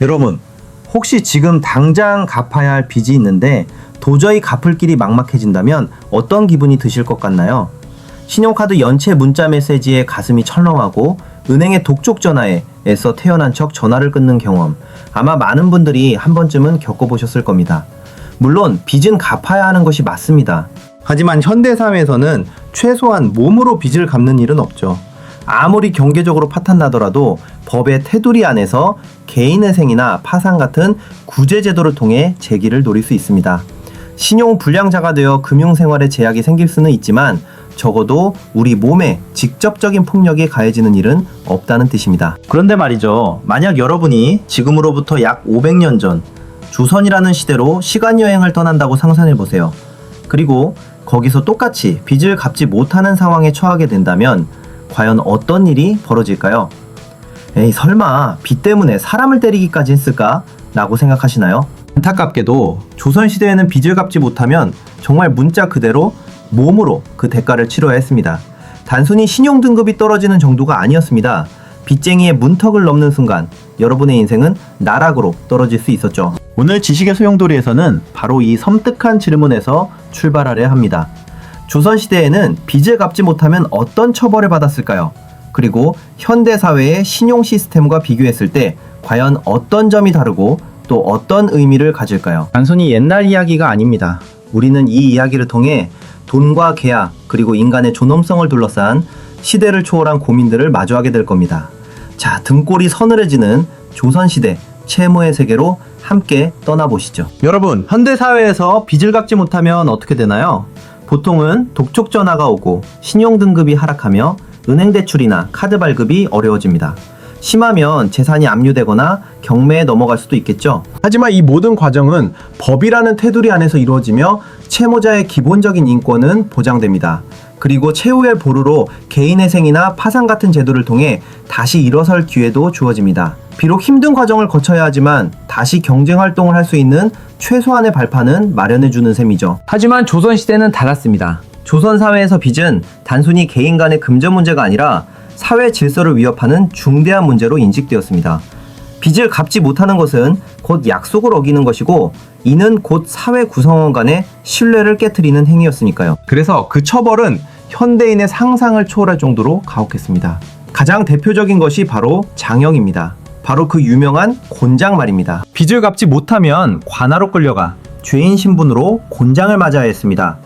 여러분, 혹시 지금 당장 갚아야 할 빚이 있는데 도저히 갚을 길이 막막해진다면 어떤 기분이 드실 것 같나요? 신용카드 연체 문자 메시지에 가슴이 철렁하고 은행의 독촉 전화에 애써 태어난 척 전화를 끊는 경험, 아마 많은 분들이 한 번쯤은 겪어보셨을 겁니다. 물론 빚은 갚아야 하는 것이 맞습니다. 하지만 현대사회에서는 최소한 몸으로 빚을 갚는 일은 없죠. 아무리 경제적으로 파탄나더라도 법의 테두리 안에서 개인회생이나 파산 같은 구제제도를 통해 재기를 노릴 수 있습니다. 신용불량자가 되어 금융생활에 제약이 생길 수는 있지만 적어도 우리 몸에 직접적인 폭력이 가해지는 일은 없다는 뜻입니다. 그런데 말이죠. 만약 여러분이 지금으로부터 약 500년 전 조선이라는 시대로 시간여행을 떠난다고 상상해보세요. 그리고 거기서 똑같이 빚을 갚지 못하는 상황에 처하게 된다면 과연 어떤 일이 벌어질까요? 에이, 설마 빚 때문에 사람을 때리기까지 했을까? 라고 생각하시나요? 안타깝게도 조선시대에는 빚을 갚지 못하면 정말 문자 그대로 몸으로 그 대가를 치러야 했습니다. 단순히 신용등급이 떨어지는 정도가 아니었습니다. 빚쟁이의 문턱을 넘는 순간 여러분의 인생은 나락으로 떨어질 수 있었죠. 오늘 지식의 소용돌이에서는 바로 이 섬뜩한 질문에서 출발하려 합니다. 조선시대에는 빚을 갚지 못하면 어떤 처벌을 받았을까요? 그리고 현대사회의 신용 시스템과 비교했을 때 과연 어떤 점이 다르고 또 어떤 의미를 가질까요? 단순히 옛날 이야기가 아닙니다. 우리는 이 이야기를 통해 돈과 계약 그리고 인간의 존엄성을 둘러싼 시대를 초월한 고민들을 마주하게 될 겁니다. 자, 등골이 서늘해지는 조선시대 채무의 세계로 함께 떠나보시죠. 여러분, 현대사회에서 빚을 갚지 못하면 어떻게 되나요? 보통은 독촉 전화가 오고 신용등급이 하락하며 은행 대출이나 카드 발급이 어려워집니다. 심하면 재산이 압류되거나 경매에 넘어갈 수도 있겠죠. 하지만 이 모든 과정은 법이라는 테두리 안에서 이루어지며 채무자의 기본적인 인권은 보장됩니다. 그리고 최후의 보루로 개인회생이나 파산 같은 제도를 통해 다시 일어설 기회도 주어집니다. 비록 힘든 과정을 거쳐야 하지만 다시 경쟁활동을 할 수 있는 최소한의 발판은 마련해주는 셈이죠. 하지만 조선시대는 달랐습니다. 조선사회에서 빚은 단순히 개인 간의 금전 문제가 아니라 사회 질서를 위협하는 중대한 문제로 인식되었습니다. 빚을 갚지 못하는 것은 곧 약속을 어기는 것이고 이는 곧 사회 구성원 간의 신뢰를 깨트리는 행위였으니까요. 그래서 그 처벌은 현대인의 상상을 초월할 정도로 가혹했습니다. 가장 대표적인 것이 바로 장형입니다. 바로 그 유명한 곤장 말입니다. 빚을 갚지 못하면 관아로 끌려가 죄인 신분으로 곤장을 맞아야 했습니다.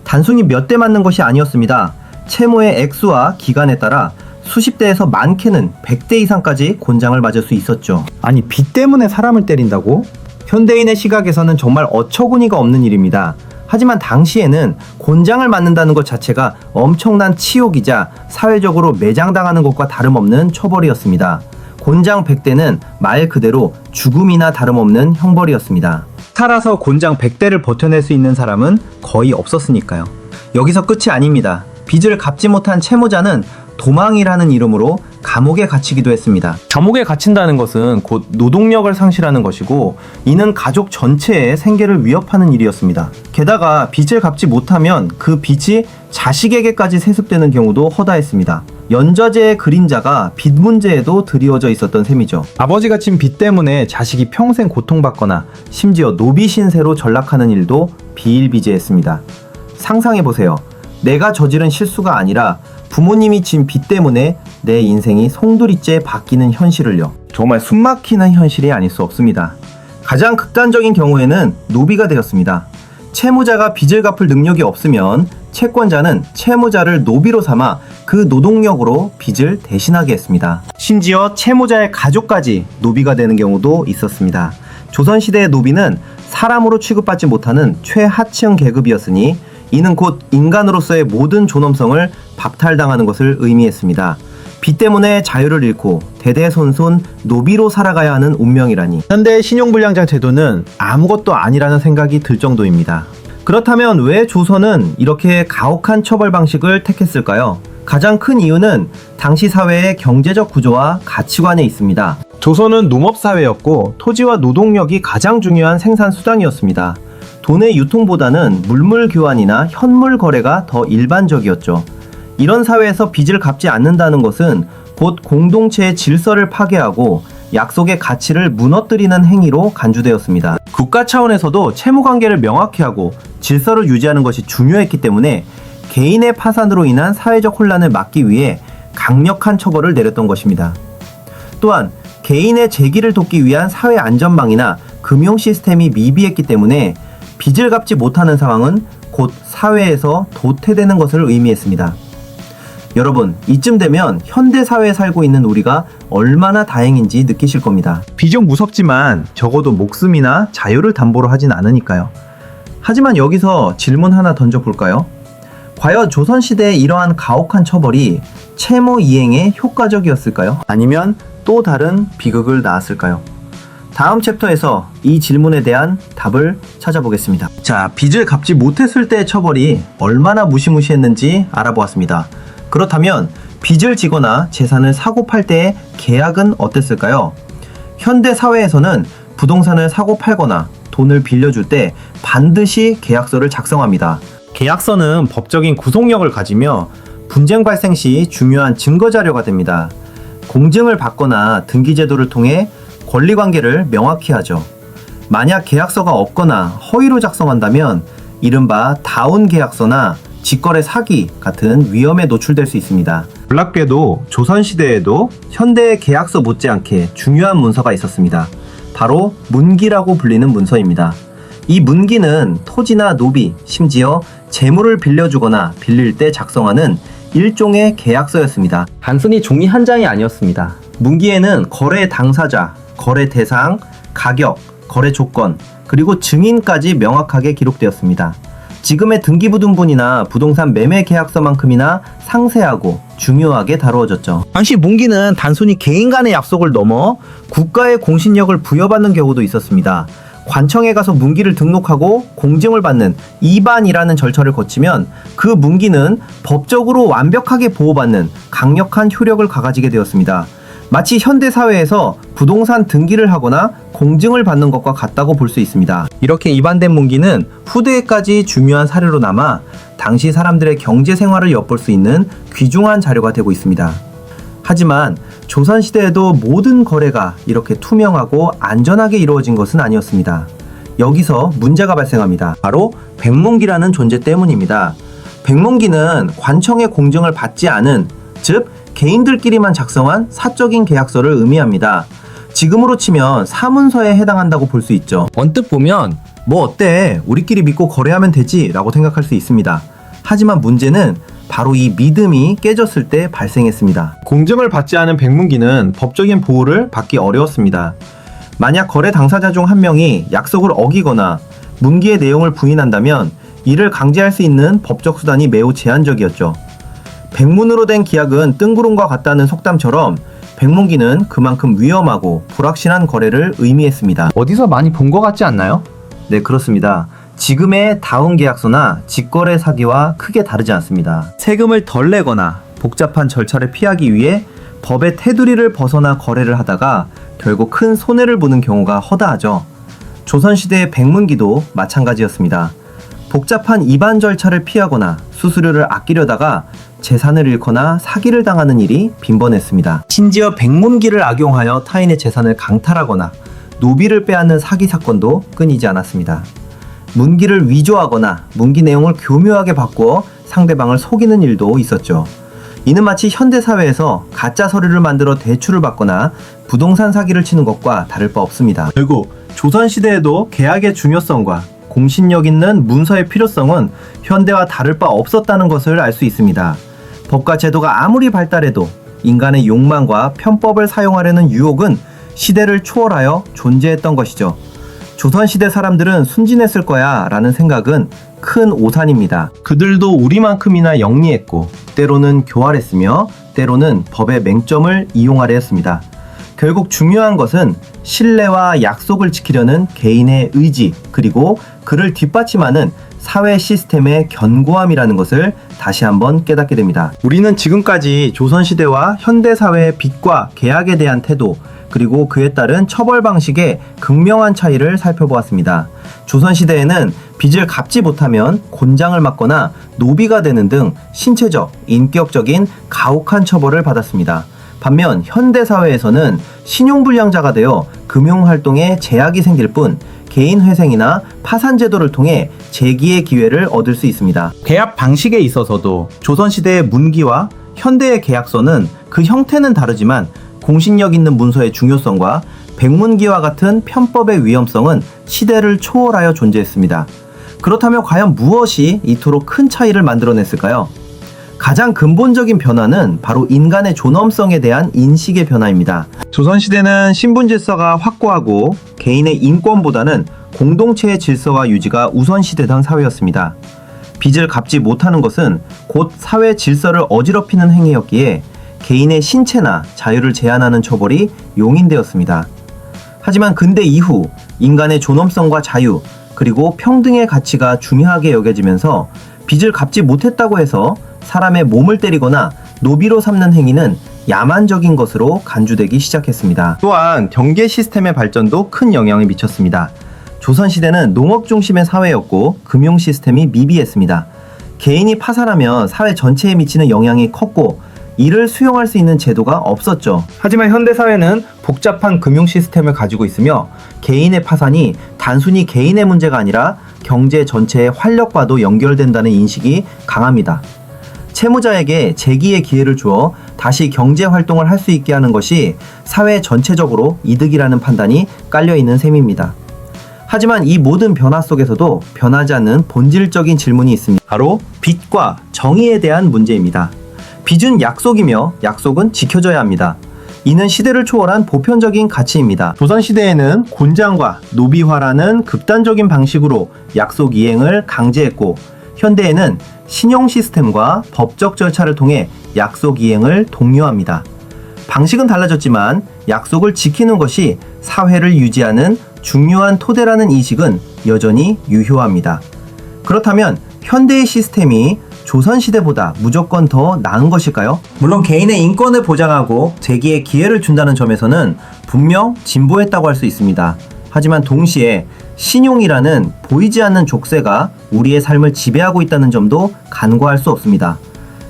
단순히 몇 대 맞는 것이 아니었습니다. 채무의 액수와 기간에 따라 수십 대에서 많게는 100대 이상까지 곤장을 맞을 수 있었죠. 아니, 빚 때문에 사람을 때린다고? 현대인의 시각에서는 정말 어처구니가 없는 일입니다. 하지만 당시에는 곤장을 맞는다는 것 자체가 엄청난 치욕이자 사회적으로 매장당하는 것과 다름없는 처벌이었습니다. 곤장 100대는 말 그대로 죽음이나 다름없는 형벌이었습니다. 살아서 곤장 100대를 버텨낼 수 있는 사람은 거의 없었으니까요. 여기서 끝이 아닙니다. 빚을 갚지 못한 채무자는 도망이라는 이름으로 감옥에 갇히기도 했습니다. 감옥에 갇힌다는 것은 곧 노동력을 상실하는 것이고 이는 가족 전체의 생계를 위협하는 일이었습니다. 게다가 빚을 갚지 못하면 그 빚이 자식에게까지 세습되는 경우도 허다했습니다. 연좌제의 그림자가 빚 문제에도 드리워져 있었던 셈이죠. 아버지가 진 빚 때문에 자식이 평생 고통받거나 심지어 노비 신세로 전락하는 일도 비일비재했습니다. 상상해보세요. 내가 저지른 실수가 아니라 부모님이 진 빚 때문에 내 인생이 송두리째 바뀌는 현실을요. 정말 숨막히는 현실이 아닐 수 없습니다. 가장 극단적인 경우에는 노비가 되었습니다. 채무자가 빚을 갚을 능력이 없으면 채권자는 채무자를 노비로 삼아 그 노동력으로 빚을 대신하게 했습니다. 심지어 채무자의 가족까지 노비가 되는 경우도 있었습니다. 조선시대의 노비는 사람으로 취급받지 못하는 최하층 계급이었으니 이는 곧 인간으로서의 모든 존엄성을 박탈당하는 것을 의미했습니다. 빚 때문에 자유를 잃고 대대손손 노비로 살아가야 하는 운명이라니. 현대의 신용불량자 제도는 아무것도 아니라는 생각이 들 정도입니다. 그렇다면 왜 조선은 이렇게 가혹한 처벌 방식을 택했을까요? 가장 큰 이유는 당시 사회의 경제적 구조와 가치관에 있습니다. 조선은 농업사회였고 토지와 노동력이 가장 중요한 생산 수단이었습니다. 돈의 유통보다는 물물 교환이나 현물 거래가 더 일반적이었죠. 이런 사회에서 빚을 갚지 않는다는 것은 곧 공동체의 질서를 파괴하고 약속의 가치를 무너뜨리는 행위로 간주되었습니다. 국가 차원에서도 채무관계를 명확히 하고 질서를 유지하는 것이 중요했기 때문에 개인의 파산으로 인한 사회적 혼란을 막기 위해 강력한 처벌을 내렸던 것입니다. 또한 개인의 재기를 돕기 위한 사회 안전망이나 금융 시스템이 미비했기 때문에 빚을 갚지 못하는 상황은 곧 사회에서 도태되는 것을 의미했습니다. 여러분, 이쯤 되면 현대 사회에 살고 있는 우리가 얼마나 다행인지 느끼실 겁니다. 비록 무섭지만 적어도 목숨이나 자유를 담보로 하진 않으니까요. 하지만 여기서 질문 하나 던져볼까요? 과연 조선시대의 이러한 가혹한 처벌이 채무 이행에 효과적이었을까요? 아니면 또 다른 비극을 낳았을까요? 다음 챕터에서 이 질문에 대한 답을 찾아보겠습니다. 자, 빚을 갚지 못했을 때의 처벌이 얼마나 무시무시했는지 알아보았습니다. 그렇다면 빚을 지거나 재산을 사고 팔 때의 계약은 어땠을까요? 현대 사회에서는 부동산을 사고 팔거나 돈을 빌려줄 때 반드시 계약서를 작성합니다. 계약서는 법적인 구속력을 가지며 분쟁 발생 시 중요한 증거 자료가 됩니다. 공증을 받거나 등기제도를 통해 권리관계를 명확히 하죠. 만약 계약서가 없거나 허위로 작성한다면 이른바 다운 계약서나 직거래 사기 같은 위험에 노출될 수 있습니다. 놀랍게도 조선시대에도 현대의 계약서 못지않게 중요한 문서가 있었습니다. 바로 문기라고 불리는 문서입니다. 이 문기는 토지나 노비, 심지어 재물을 빌려주거나 빌릴 때 작성하는 일종의 계약서였습니다. 단순히 종이 한 장이 아니었습니다. 문기에는 거래 당사자, 거래 대상, 가격, 거래 조건, 그리고 증인까지 명확하게 기록되었습니다. 지금의 등기부등본이나 부동산 매매 계약서만큼이나 상세하고 중요하게 다루어졌죠. 당시 문기는 단순히 개인 간의 약속을 넘어 국가의 공신력을 부여받는 경우도 있었습니다. 관청에 가서 문기를 등록하고 공증을 받는 이반이라는 절차를 거치면 그 문기는 법적으로 완벽하게 보호받는 강력한 효력을 가지게 되었습니다. 마치 현대사회에서 부동산 등기를 하거나 공증을 받는 것과 같다고 볼 수 있습니다. 이렇게 이반된 문기는 후대에까지 중요한 사례로 남아 당시 사람들의 경제 생활을 엿볼 수 있는 귀중한 자료가 되고 있습니다. 하지만 조선시대에도 모든 거래가 이렇게 투명하고 안전하게 이루어진 것은 아니었습니다. 여기서 문제가 발생합니다. 바로 백문기라는 존재 때문입니다. 백문기는 관청의 공증을 받지 않은, 즉 개인들끼리만 작성한 사적인 계약서를 의미합니다. 지금으로 치면 사문서에 해당한다고 볼 수 있죠. 언뜻 보면 뭐 어때? 우리끼리 믿고 거래하면 되지 라고 생각할 수 있습니다. 하지만 문제는 바로 이 믿음이 깨졌을 때 발생했습니다. 공증을 받지 않은 백문기는 법적인 보호를 받기 어려웠습니다. 만약 거래 당사자 중 한 명이 약속을 어기거나 문기의 내용을 부인한다면 이를 강제할 수 있는 법적 수단이 매우 제한적이었죠. 백문으로 된 기약은 뜬구름과 같다는 속담처럼 백문기는 그만큼 위험하고 불확실한 거래를 의미했습니다. 어디서 많이 본 것 같지 않나요? 네, 그렇습니다. 지금의 다운 계약서나 직거래 사기와 크게 다르지 않습니다. 세금을 덜 내거나 복잡한 절차를 피하기 위해 법의 테두리를 벗어나 거래를 하다가 결국 큰 손해를 보는 경우가 허다하죠. 조선시대의 백문기도 마찬가지였습니다. 복잡한 이반 절차를 피하거나 수수료를 아끼려다가 재산을 잃거나 사기를 당하는 일이 빈번했습니다. 심지어 백문기를 악용하여 타인의 재산을 강탈하거나 노비를 빼앗는 사기 사건도 끊이지 않았습니다. 문기를 위조하거나 문기 내용을 교묘하게 바꾸어 상대방을 속이는 일도 있었죠. 이는 마치 현대사회에서 가짜 서류를 만들어 대출을 받거나 부동산 사기를 치는 것과 다를 바 없습니다. 결국 조선시대에도 계약의 중요성과 공신력 있는 문서의 필요성은 현대와 다를 바 없었다는 것을 알 수 있습니다. 법과 제도가 아무리 발달해도 인간의 욕망과 편법을 사용하려는 유혹은 시대를 초월하여 존재했던 것이죠. 조선시대 사람들은 순진했을 거야 라는 생각은 큰 오산입니다. 그들도 우리만큼이나 영리했고 때로는 교활했으며 때로는 법의 맹점을 이용하려 했습니다. 결국 중요한 것은 신뢰와 약속을 지키려는 개인의 의지, 그리고 그를 뒷받침하는 사회 시스템의 견고함이라는 것을 다시 한번 깨닫게 됩니다. 우리는 지금까지 조선시대와 현대사회의 빚과 계약에 대한 태도, 그리고 그에 따른 처벌 방식의 극명한 차이를 살펴보았습니다. 조선시대에는 빚을 갚지 못하면 곤장을 맞거나 노비가 되는 등 신체적, 인격적인 가혹한 처벌을 받았습니다. 반면 현대사회에서는 신용불량자가 되어 금융활동에 제약이 생길 뿐 개인회생이나 파산제도를 통해 재기의 기회를 얻을 수 있습니다. 계약 방식에 있어서도 조선시대의 문기와 현대의 계약서는 그 형태는 다르지만 공신력 있는 문서의 중요성과 백문기와 같은 편법의 위험성은 시대를 초월하여 존재했습니다. 그렇다면 과연 무엇이 이토록 큰 차이를 만들어냈을까요? 가장 근본적인 변화는 바로 인간의 존엄성에 대한 인식의 변화입니다. 조선시대는 신분질서가 확고하고 개인의 인권보다는 공동체의 질서와 유지가 우선시되던 사회였습니다. 빚을 갚지 못하는 것은 곧 사회 질서를 어지럽히는 행위였기에 개인의 신체나 자유를 제한하는 처벌이 용인되었습니다. 하지만 근대 이후 인간의 존엄성과 자유 그리고 평등의 가치가 중요하게 여겨지면서 빚을 갚지 못했다고 해서 사람의 몸을 때리거나 노비로 삼는 행위는 야만적인 것으로 간주되기 시작했습니다. 또한 경제 시스템의 발전도 큰 영향을 미쳤습니다. 조선시대는 농업 중심의 사회였고 금융 시스템이 미비했습니다. 개인이 파산하면 사회 전체에 미치는 영향이 컸고 이를 수용할 수 있는 제도가 없었죠. 하지만 현대사회는 복잡한 금융 시스템을 가지고 있으며 개인의 파산이 단순히 개인의 문제가 아니라 경제 전체의 활력과도 연결된다는 인식이 강합니다. 채무자에게 재기의 기회를 주어 다시 경제 활동을 할 수 있게 하는 것이 사회 전체적으로 이득이라는 판단이 깔려있는 셈입니다. 하지만 이 모든 변화 속에서도 변하지 않는 본질적인 질문이 있습니다. 바로 빚과 정의에 대한 문제입니다. 빚은 약속이며 약속은 지켜져야 합니다. 이는 시대를 초월한 보편적인 가치입니다. 조선시대에는 곤장과 노비화라는 극단적인 방식으로 약속 이행을 강제했고 현대에는 신용 시스템과 법적 절차를 통해 약속 이행을 독려합니다. 방식은 달라졌지만 약속을 지키는 것이 사회를 유지하는 중요한 토대라는 인식은 여전히 유효합니다. 그렇다면 현대의 시스템이 조선시대보다 무조건 더 나은 것일까요? 물론 개인의 인권을 보장하고 재기의 기회를 준다는 점에서는 분명 진보했다고 할 수 있습니다. 하지만 동시에 신용이라는 보이지 않는 족쇄가 우리의 삶을 지배하고 있다는 점도 간과할 수 없습니다.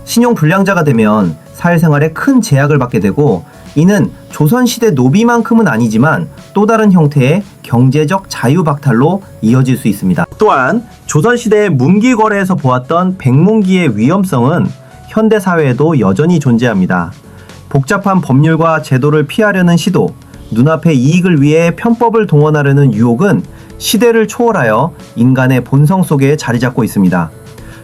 신용 불량자가 되면 사회생활에 큰 제약을 받게 되고 이는 조선시대 노비만큼은 아니지만 또 다른 형태의 경제적 자유박탈로 이어질 수 있습니다. 또한 조선시대의 문기거래에서 보았던 백문기의 위험성은 현대사회에도 여전히 존재합니다. 복잡한 법률과 제도를 피하려는 시도, 눈앞의 이익을 위해 편법을 동원하려는 유혹은 시대를 초월하여 인간의 본성 속에 자리 잡고 있습니다.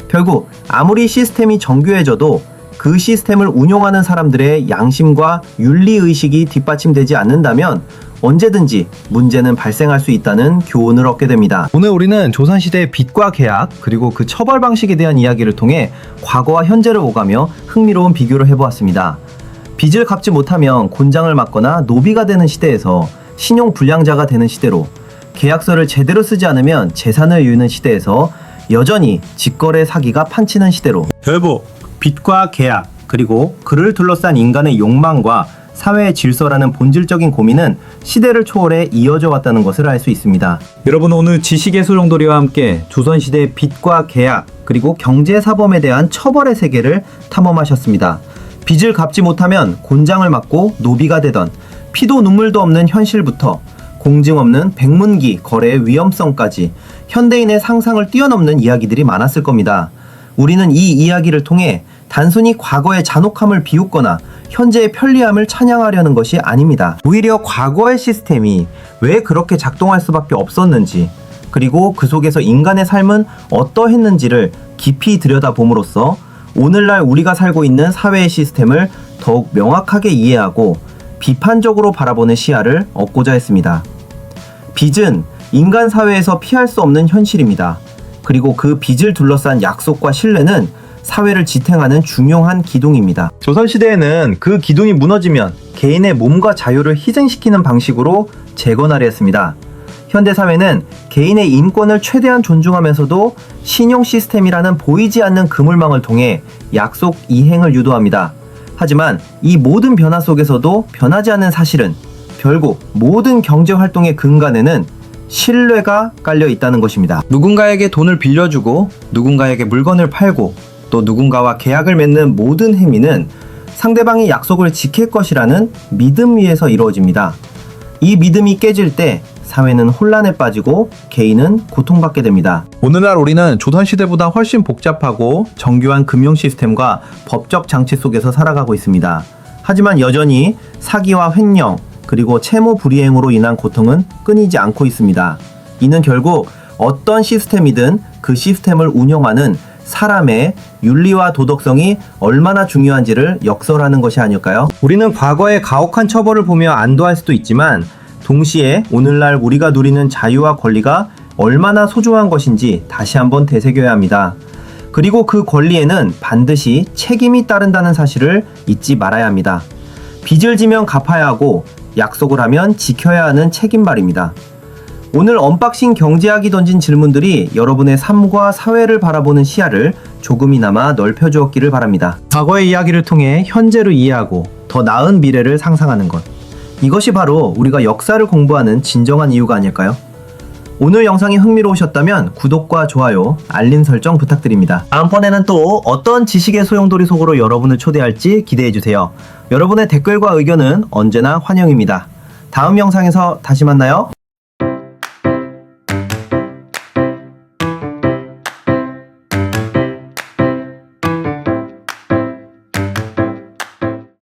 결국 아무리 시스템이 정교해져도 그 시스템을 운용하는 사람들의 양심과 윤리의식이 뒷받침되지 않는다면 언제든지 문제는 발생할 수 있다는 교훈을 얻게 됩니다. 오늘 우리는 조선시대의 빚과 계약 그리고 그 처벌 방식에 대한 이야기를 통해 과거와 현재를 오가며 흥미로운 비교를 해보았습니다. 빚을 갚지 못하면 곤장을 맞거나 노비가 되는 시대에서 신용 불량자가 되는 시대로 계약서를 제대로 쓰지 않으면 재산을 잃는 시대에서 여전히 직거래 사기가 판치는 시대로 결국 빚과 계약 그리고 그를 둘러싼 인간의 욕망과 사회의 질서라는 본질적인 고민은 시대를 초월해 이어져 왔다는 것을 알 수 있습니다. 여러분 오늘 지식의 소용돌이와 함께 조선시대의 빚과 계약 그리고 경제사범에 대한 처벌의 세계를 탐험하셨습니다. 빚을 갚지 못하면 곤장을 맞고 노비가 되던 피도 눈물도 없는 현실부터 공증 없는 백문기 거래의 위험성까지 현대인의 상상을 뛰어넘는 이야기들이 많았을 겁니다. 우리는 이 이야기를 통해 단순히 과거의 잔혹함을 비웃거나 현재의 편리함을 찬양하려는 것이 아닙니다. 오히려 과거의 시스템이 왜 그렇게 작동할 수밖에 없었는지 그리고 그 속에서 인간의 삶은 어떠했는지를 깊이 들여다봄으로써 오늘날 우리가 살고 있는 사회의 시스템을 더욱 명확하게 이해하고 비판적으로 바라보는 시야를 얻고자 했습니다. 빚은 인간 사회에서 피할 수 없는 현실입니다. 그리고 그 빚을 둘러싼 약속과 신뢰는 사회를 지탱하는 중요한 기둥입니다. 조선시대에는 그 기둥이 무너지면 개인의 몸과 자유를 희생시키는 방식으로 재건하려 했습니다. 현대사회는 개인의 인권을 최대한 존중하면서도 신용 시스템이라는 보이지 않는 그물망을 통해 약속 이행을 유도합니다. 하지만 이 모든 변화 속에서도 변하지 않는 사실은 결국 모든 경제활동의 근간에는 신뢰가 깔려 있다는 것입니다. 누군가에게 돈을 빌려주고 누군가에게 물건을 팔고 또 누군가와 계약을 맺는 모든 행위는 상대방이 약속을 지킬 것이라는 믿음 위에서 이루어집니다. 이 믿음이 깨질 때 사회는 혼란에 빠지고 개인은 고통받게 됩니다. 오늘날 우리는 조선시대보다 훨씬 복잡하고 정교한 금융 시스템과 법적 장치 속에서 살아가고 있습니다. 하지만 여전히 사기와 횡령, 그리고 채무 불이행으로 인한 고통은 끊이지 않고 있습니다. 이는 결국 어떤 시스템이든 그 시스템을 운영하는 사람의 윤리와 도덕성이 얼마나 중요한지를 역설하는 것이 아닐까요? 우리는 과거의 가혹한 처벌을 보며 안도할 수도 있지만 동시에 오늘날 우리가 누리는 자유와 권리가 얼마나 소중한 것인지 다시 한번 되새겨야 합니다. 그리고 그 권리에는 반드시 책임이 따른다는 사실을 잊지 말아야 합니다. 빚을 지면 갚아야 하고 약속을 하면 지켜야 하는 책임말입니다. 오늘 언박싱 경제학이 던진 질문들이 여러분의 삶과 사회를 바라보는 시야를 조금이나마 넓혀주었기를 바랍니다. 과거의 이야기를 통해 현재를 이해하고 더 나은 미래를 상상하는 것. 이것이 바로 우리가 역사를 공부하는 진정한 이유가 아닐까요? 오늘 영상이 흥미로우셨다면 구독과 좋아요, 알림 설정 부탁드립니다. 다음번에는 또 어떤 지식의 소용돌이 속으로 여러분을 초대할지 기대해주세요. 여러분의 댓글과 의견은 언제나 환영입니다. 다음 영상에서 다시 만나요.